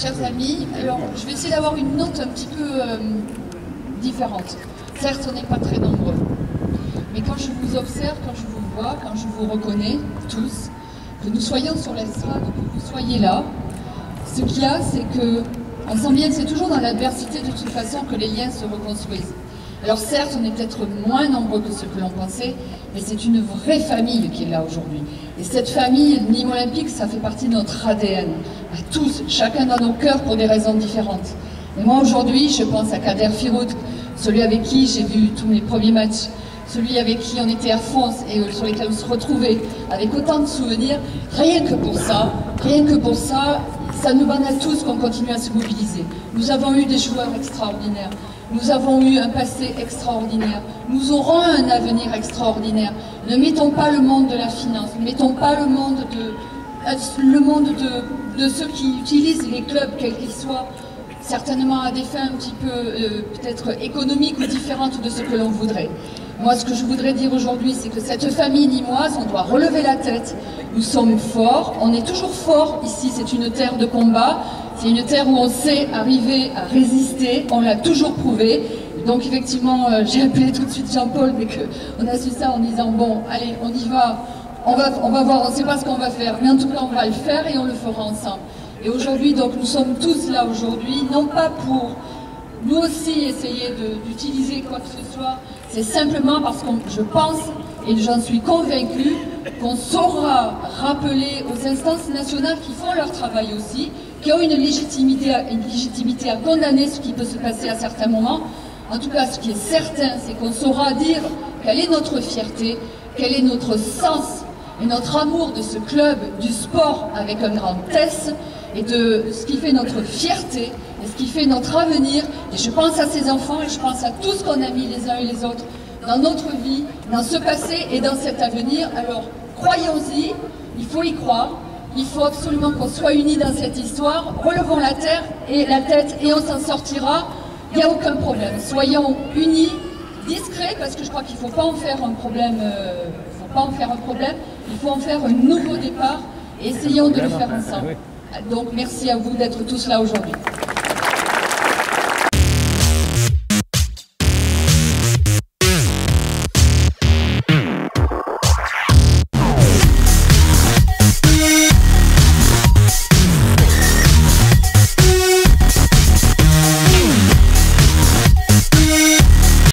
chers amis. Alors, je vais essayer d'avoir une note un petit peu différente. Certes, on n'est pas très nombreux, mais quand je vous observe, quand je vous vois, quand je vous reconnais tous, que nous soyons sur l'estrade, que vous soyez là, ce qu'il y a, c'est que on sent bien que c'est toujours dans l'adversité de toute façon que les liens se reconstruisent. Alors certes, on est peut-être moins nombreux que ce que l'on pensait, mais c'est une vraie famille qui est là aujourd'hui. Et cette famille, Nîmes Olympique, ça fait partie de notre ADN. À tous, chacun dans nos cœurs pour des raisons différentes. Et moi aujourd'hui, je pense à Kader Firoud, celui avec qui j'ai vu tous mes premiers matchs, celui avec qui on était à France et sur lesquels on se retrouvait, avec autant de souvenirs. Rien que pour ça, ça nous banale tous qu'on continue à se mobiliser. Nous avons eu des joueurs extraordinaires. Nous avons eu un passé extraordinaire. Nous aurons un avenir extraordinaire. Ne mettons pas le monde de la finance, ne mettons pas le monde de ceux qui utilisent les clubs, quels qu'ils soient, certainement à des fins un petit peu peut-être économiques ou différentes de ce que l'on voudrait. Moi, ce que je voudrais dire aujourd'hui, c'est que cette famille nîmoise, on doit relever la tête. Nous sommes forts, on est toujours forts ici, c'est une terre de combat. C'est une terre où on sait arriver à résister, on l'a toujours prouvé. Donc effectivement, j'ai appelé tout de suite Jean-Paul dès qu'on a su ça en disant bon, allez, on y va, on va voir, on ne sait pas ce qu'on va faire, mais en tout cas on va le faire et on le fera ensemble. Et aujourd'hui, donc nous sommes tous là aujourd'hui, non pas pour nous aussi essayer d'utiliser quoi que ce soit, c'est simplement parce que je pense, et j'en suis convaincue, qu'on saura rappeler aux instances nationales qui font leur travail aussi, qui ont une légitimité à condamner ce qui peut se passer à certains moments. En tout cas, ce qui est certain, c'est qu'on saura dire quelle est notre fierté, quel est notre sens et notre amour de ce club, du sport avec un grand S, et de ce qui fait notre fierté, et ce qui fait notre avenir. Et je pense à ces enfants, et je pense à tout ce qu'on a mis les uns et les autres dans notre vie, dans ce passé et dans cet avenir. Alors, croyons-y, il faut y croire. Il faut absolument qu'on soit unis dans cette histoire, relevons la tête et on s'en sortira, il n'y a aucun problème. Soyons unis, discrets, parce que je crois qu'il ne faut pas en faire un problème, il faut en faire un nouveau départ et essayons de le faire ensemble. Donc merci à vous d'être tous là aujourd'hui.